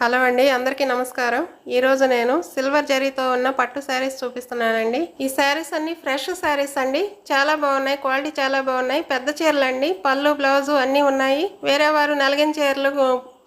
Hello అండి, అందరికీ నమస్కారం. ఈ రోజు నేను సిల్వర్ జరీతో ఉన్న పట్టు శారీస్ చూపిస్తున్నానండి. ఈ శారీస్ అన్ని ఫ్రెష్ శారీస్ అండి. చాలా బాగున్నాయి, క్వాలిటీ చాలా బాగున్నాయి. పెద్ద చీరలు అండి, పళ్ళు బ్లౌజు అన్నీ ఉన్నాయి. వేరే వారు నలిగిన చీరలు,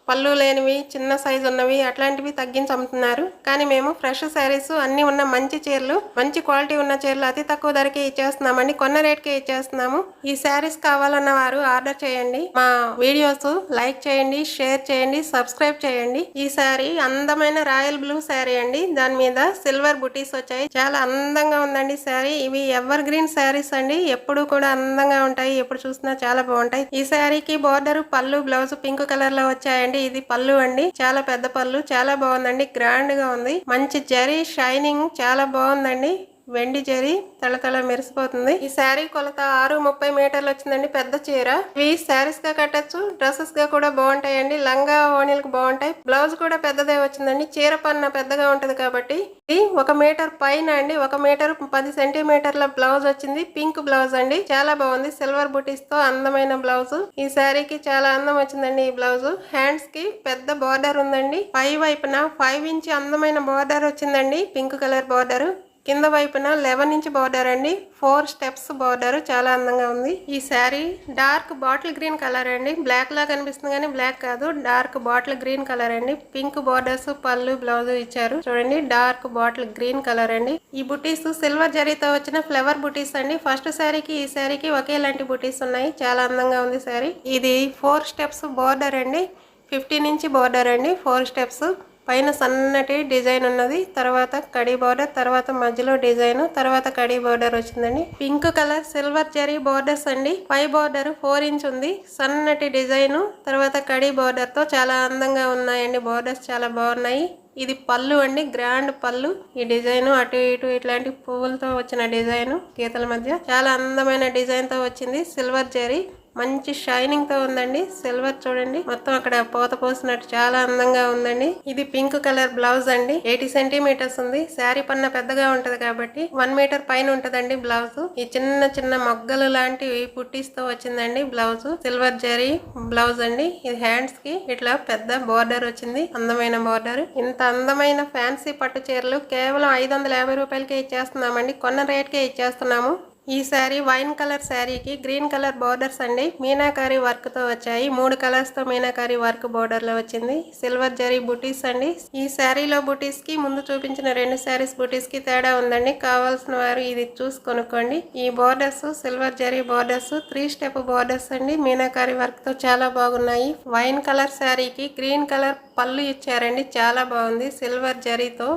పళ్ళు లేనివి, చిన్న సైజు ఉన్నవి అట్లాంటివి తగ్గించి అమ్ముతున్నారు. కానీ మేము ఫ్రెష్ శారీస్ అన్నీ ఉన్న మంచి చీరలు, మంచి క్వాలిటీ ఉన్న చీరలు అతి తక్కువ ధరకే ఇచ్చేస్తున్నామండి. కొన్న రేట్కే ఇచ్చేస్తున్నాము. ఈ శారీస్ కావాలన్న వారు ఆర్డర్ చేయండి. మా వీడియోస్ లైక్ చేయండి, షేర్ చేయండి, సబ్స్క్రైబ్ చేయండి. ఈ శారీ అందమైన రాయల్ బ్లూ శారీ అండి. దాని మీద సిల్వర్ బుటీస్ వచ్చాయి. చాలా అందంగా ఉందండి శారీ. ఇవి ఎవర్ గ్రీన్ శారీస్ అండి. ఎప్పుడు కూడా అందంగా ఉంటాయి, ఎప్పుడు చూసినా చాలా బాగుంటాయి. ఈ శారీకి బోర్డర్, పళ్ళు, బ్లౌజ్ పింక్ కలర్ లో వచ్చాయండి. ఇది పళ్ళు అండి. చాలా పెద్ద పళ్ళు, చాలా బాగుందండి. గ్రాండ్ గా ఉంది. మంచి జరీ షైనింగ్ చాలా బాగుందండి. వెండి జరీ తళతళ మెరిసిపోతుంది. ఈ శారీ కొలత 6:30 మీటర్లు వచ్చిందండి. పెద్ద చీర. ఇవి శారీస్ గా కట్టచ్చు, డ్రెస్సెస్ గా కూడా బాగుంటాయండి. లంగా ఓణీలకు బాగుంటాయి. బ్లౌజ్ కూడా పెద్దదే వచ్చిందండి. చీర పన్న పెద్దగా ఉంటది కాబట్టి ఇది 1 మీటర్ పైన అండి. 1 మీటర్ 10 సెంటీమీటర్ల బ్లౌజ్ వచ్చింది. పింక్ బ్లౌజ్ అండి. చాలా బాగుంది. సిల్వర్ బుటీస్ తో అందమైన బ్లౌజ్. ఈ శారీకి చాలా అందం వచ్చిందండి. ఈ బ్లౌజ్ హ్యాండ్స్ కి పెద్ద బార్డర్ ఉందండి. పై వైపున 5 ఇంచ్ అందమైన బార్డర్ వచ్చిందండి. Pink colour border. కింద వైపున 11 ఇంచ్ బార్డర్ అండి. 4 స్టెప్స్ బార్డర్. చాలా అందంగా ఉంది. ఈ sari dark bottle green colour అండి. బ్లాక్ లా కనిపిస్తుంది కానీ బ్లాక్ కాదు, డార్క్ బాటిల్ గ్రీన్ కలర్ అండి. పింక్ బార్డర్స్, పళ్ళు, బ్లౌజ్ ఇచ్చారు. చూడండి, డార్క్ బాటిల్ గ్రీన్ కలర్ అండి. ఈ బుటీస్ సిల్వర్ జరీతో వచ్చిన ఫ్లవర్ బుటీస్ అండి. ఫస్ట్ శారీకి ఈ శారీకి ఒకేలాంటి బుటీస్ ఉన్నాయి. చాలా అందంగా ఉంది శారీ. ఇది 4 స్టెప్స్ బార్డర్ అండి. 15 ఇంచ్ బార్డర్ అండి. 4 స్టెప్స్. పైన సన్నటి డిజైన్ ఉన్నది. తర్వాత కడీ బార్డర్, తర్వాత మధ్యలో డిజైన్, తర్వాత కడీ బార్డర్ వచ్చిందండి. Pink colour silver zari borders అండి. పై బార్డర్ 4 ఇంచ్ ఉంది. సన్నటి డిజైన్, తర్వాత కడీ బార్డర్ తో చాలా అందంగా ఉన్నాయండి. బార్డర్స్ చాలా బాగున్నాయి. ఇది పళ్ళు అండి. గ్రాండ్ పళ్ళు. ఈ డిజైన్ అటు ఇటు ఇట్లాంటి పువ్వులతో వచ్చిన డిజైన్, గీతల మధ్య చాలా అందమైన డిజైన్ తో వచ్చింది. సిల్వర్ జరీ మంచి షైనింగ్ తో ఉందండి. సిల్వర్ చూడండి, మొత్తం అక్కడ పోత పోసినట్టు చాలా అందంగా ఉందండి. ఇది పింక్ కలర్ బ్లౌజ్ అండి. 80 సెంటీమీటర్స్ ఉంది. శారీ పన్న పెద్దగా ఉంటది కాబట్టి 1 మీటర్ పైన ఉంటదండి బ్లౌజ్. ఈ చిన్న చిన్న మొగ్గలు లాంటి పుట్టీస్ తో వచ్చిందండి బ్లౌజ్. సిల్వర్ జరీ బ్లౌజ్ అండి. ఇది హ్యాండ్స్ కి ఇట్లా పెద్ద బార్డర్ వచ్చింది. అందమైన బార్డర్. ఇంత అందమైన ఫ్యాన్సీ పట్టు చీరలు కేవలం 550 రూపాయలకే ఇచ్చేస్తున్నామండి. కొన్న రేట్కే ఇచ్చేస్తున్నాము. ఈ శారీ వైన్ కలర్ శారీకి గ్రీన్ కలర్ బార్డర్స్ అండి. మీనాకారి వర్క్ తో వచ్చాయి. 3 కలర్స్ తో మీనాకారి వర్క్ బార్డర్ లో వచ్చింది. సిల్వర్ జరీ బుటీస్ అండి. ఈ శారీలో బుటీస్ కి ముందు చూపించిన 2 శారీస్ బుటీస్ కి తేడా ఉందండి. కావాల్సిన వారు ఇది చూసి కొనుక్కోండి. ఈ borders silver zari borders 3 step borders అండి. మీనాకారి వర్క్ తో చాలా బాగున్నాయి. వైన్ కలర్ శారీకి గ్రీన్ కలర్ పళ్ళు ఇచ్చారండి. చాలా బాగుంది. సిల్వర్ జరీతో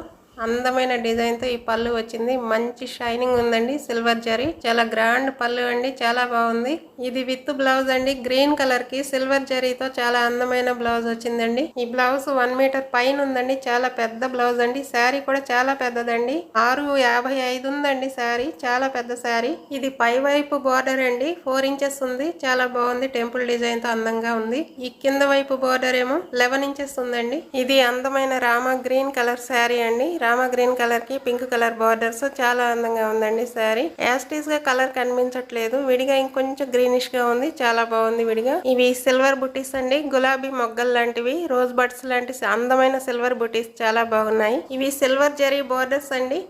అందమైన డిజైన్ తో ఈ పళ్ళు వచ్చింది. మంచి షైనింగ్ ఉందండి. సిల్వర్ జరీ చాలా గ్రాండ్ పళ్ళు అండి. చాలా బాగుంది. ఇది విత్ బ్లౌజ్ అండి. గ్రీన్ కలర్ కి సిల్వర్ జరీతో చాలా అందమైన బ్లౌజ్ వచ్చిందండి. ఈ బ్లౌజ్ 1 మీటర్ పైన ఉందండి. చాలా పెద్ద బ్లౌజ్ అండి. శారీ కూడా చాలా పెద్దదండి. 6:55 ఉందండి శారీ. చాలా పెద్ద శారీ. ఇది పై వైపు బార్డర్ అండి. 4 ఇంచెస్ ఉంది. చాలా బాగుంది. టెంపుల్ డిజైన్ తో అందంగా ఉంది. ఈ కింద వైపు బార్డర్ ఏమో 11 ఇంచెస్ ఉందండి. ఇది అందమైన రామా గ్రీన్ కలర్ శారీ అండి. రామా గ్రీన్ కలర్ కి పింక్ కలర్ బార్డర్స్. చాలా అందంగా ఉందండి శారీ. యాస్టీస్ గా కలర్ కనిపించట్లేదు. విడిగా ఇంకొంచెం గ్రీనిష్ గా ఉంది. చాలా బాగుంది విడిగా. ఇవి సిల్వర్ బుటీస్ అండి. గులాబీ మొగ్గలు లాంటివి, రోజ్ బడ్స్ లాంటి అందమైన సిల్వర్ బుటీస్ చాలా బాగున్నాయి. ఇవి సిల్వర్ జరీ బార్డర్స్ అండి.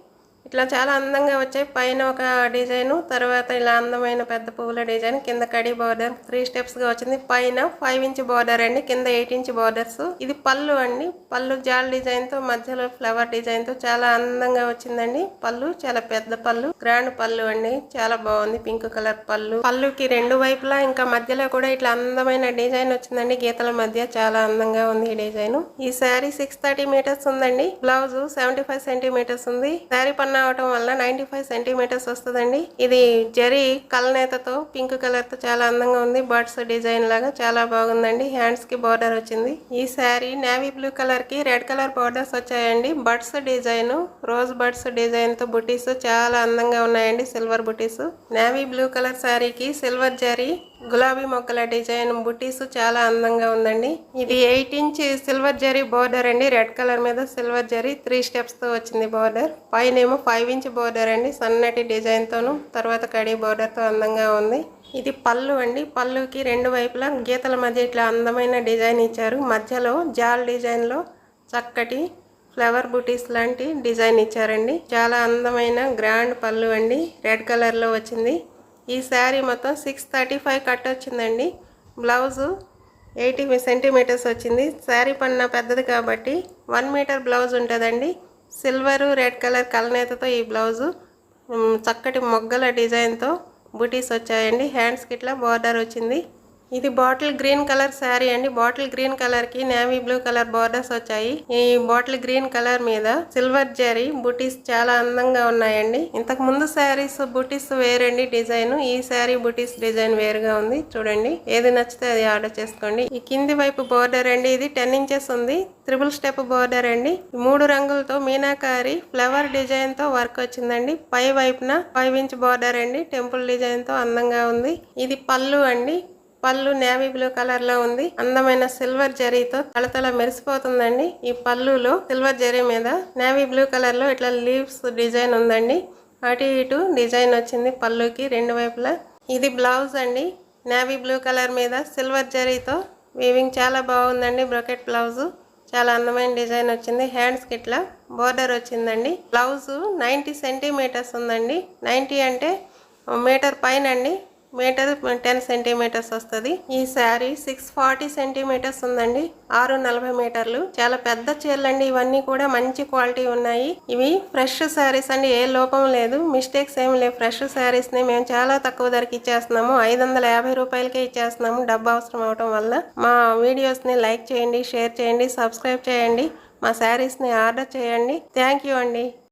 ఇట్లా చాలా అందంగా వచ్చాయి. పైన ఒక డిజైన్, తర్వాత ఇలా అందమైన పెద్ద పువ్వుల డిజైన్, కింద కడి బార్డర్ 3 స్టెప్స్ గా వచ్చింది. పైన 5 ఇంచ్ బార్డర్ అండి. కింద 8 ఇంచ్ బార్డర్స్. ఇది పళ్ళు అండి. పళ్ళు జాల్ డిజైన్ తో, మధ్యలో ఫ్లవర్ డిజైన్ తో చాలా అందంగా వచ్చిందండి. పళ్ళు చాలా పెద్ద పళ్ళు, గ్రాండ్ పళ్ళు అండి. చాలా బాగుంది. పింక్ కలర్ పళ్ళు. పళ్ళుకి 2 వైపులా ఇంకా మధ్యలో కూడా ఇట్లా అందమైన డిజైన్ వచ్చిందండి. గీతల మధ్య చాలా అందంగా ఉంది ఈ డిజైన్. ఈ శారీ 630 మీటర్స్ ఉందండి. బ్లౌజ్ 75 సెంటీమీటర్స్ ఉంది. శారీ పన్న అవటం వల్ల 95 సెంటీమీటర్స్ వస్తుందండి. ఇది జరీ కలనేతతో పింక్ కలర్ తో చాలా అందంగా ఉంది. బర్డ్స్ డిజైన్ లాగా చాలా బాగుందండి. హ్యాండ్స్ కి బార్డర్ వచ్చింది. ఈ శారీ నేవీ బ్లూ కలర్ కి రెడ్ కలర్ బార్డర్స్ వచ్చాయండి. Birds design, rose birds design తో బుటీస్ చాలా అందంగా ఉన్నాయండి. సిల్వర్ బుటీస్. నేవీ బ్లూ కలర్ శారీకి సిల్వర్ జరీ గులాబీ మొక్కల డిజైన్ బుటీస్ చాలా అందంగా ఉందండి. ఇది 8 ఇంచ్ సిల్వర్ జరీ బార్డర్ అండి. రెడ్ కలర్ మీద సిల్వర్ జరీ 3 స్టెప్స్ తో వచ్చింది బార్డర్. పైన ఏమో 5 ఇంచ్ బార్డర్ అండి. సన్నటి డిజైన్ తోను, తర్వాత కడీ బార్డర్ తో అందంగా ఉంది. ఇది పళ్ళు అండి. పళ్ళుకి 2 వైపులా గీతల మధ్య ఇట్లా అందమైన డిజైన్ ఇచ్చారు. మధ్యలో జాల్ డిజైన్ లో చక్కటి ఫ్లవర్ బూటీస్ లాంటి డిజైన్ ఇచ్చారండి. చాలా అందమైన గ్రాండ్ పళ్ళు అండి. రెడ్ కలర్లో వచ్చింది. ఈ శారీ మొత్తం 635 కట్ వచ్చిందండి. బ్లౌజు 80 సెంటీమీటర్స్ వచ్చింది. శారీ పన్న పెద్దది కాబట్టి 1 మీటర్ బ్లౌజ్ ఉంటుందండి. సిల్వరు రెడ్ కలర్ కలనేతతో ఈ బ్లౌజు చక్కటి మొగ్గల డిజైన్తో బూటీస్ వచ్చాయండి. హ్యాండ్స్కి ఇట్లా బార్డర్ వచ్చింది. ఇది బాటిల్ గ్రీన్ కలర్ శారీ అండి. బాటిల్ గ్రీన్ కలర్ కి నేవీ బ్లూ కలర్ బార్డర్స్ వచ్చాయి. ఈ బాటిల్ గ్రీన్ కలర్ మీద సిల్వర్ జరీ బుటీస్ చాలా అందంగా ఉన్నాయండి. ఇంతకు ముందు శారీస్ బుటీస్ వేరండి డిజైన్. ఈ శారీ బుటీస్ డిజైన్ వేరుగా ఉంది. చూడండి, ఏది నచ్చితే అది ఆర్డర్ చేసుకోండి. ఈ కింది వైపు బార్డర్ అండి. ఇది 10 ఇంచెస్ ఉంది. త్రిబుల్ స్టెప్ బార్డర్ అండి. 3 రంగులతో మీనాకారి ఫ్లవర్ డిజైన్ తో వర్క్ వచ్చిందండి. పై వైపున 5 ఇంచ్ బార్డర్ అండి. టెంపుల్ డిజైన్ తో అందంగా ఉంది. ఇది పళ్ళు అండి. పళ్ళు నేవీ బ్లూ కలర్ లో ఉంది. అందమైన సిల్వర్ జరీతో తళతళ మెరిసిపోతుందండి. ఈ పళ్ళులో సిల్వర్ జరీ మీద నేవీ బ్లూ కలర్ లో ఇట్లా లీవ్స్ డిజైన్ ఉందండి. అటు ఇటు డిజైన్ వచ్చింది పళ్ళుకి రెండు వైపులా. ఇది బ్లౌజ్ అండి. నేవీ బ్లూ కలర్ మీద సిల్వర్ జరీతో వీవింగ్ చాలా బాగుందండి. బ్రొకెట్ బ్లౌజ్ చాలా అందమైన డిజైన్ వచ్చింది. హ్యాండ్స్కి ఇట్లా బోర్డర్ వచ్చిందండి. బ్లౌజ్ 90 సెంటీమీటర్స్ ఉందండి. 90 అంటే మీటర్ పైన అండి. మీటర్ 10 సెంటీమీటర్స్ వస్తుంది. ఈ శారీ 640 సెంటీమీటర్స్ ఉందండి. 640 మీటర్లు. చాలా పెద్ద చీరలు అండి. ఇవన్నీ కూడా మంచి క్వాలిటీ ఉన్నాయి. ఇవి ఫ్రెష్ శారీస్ అండి. ఏ లోపం లేదు, మిస్టేక్స్ ఏమి లేవు. ఫ్రెష్ శారీస్ ని మేము చాలా తక్కువ ధరకి ఇచ్చేస్తున్నాము. 550 రూపాయలకే ఇచ్చేస్తున్నాము. డబ్బు అవసరం అవటం వల్ల. మా వీడియోస్ ని లైక్ చేయండి, షేర్ చేయండి, సబ్స్క్రైబ్ చేయండి. మా శారీస్ ని ఆర్డర్ చేయండి. థ్యాంక్ యూ అండి.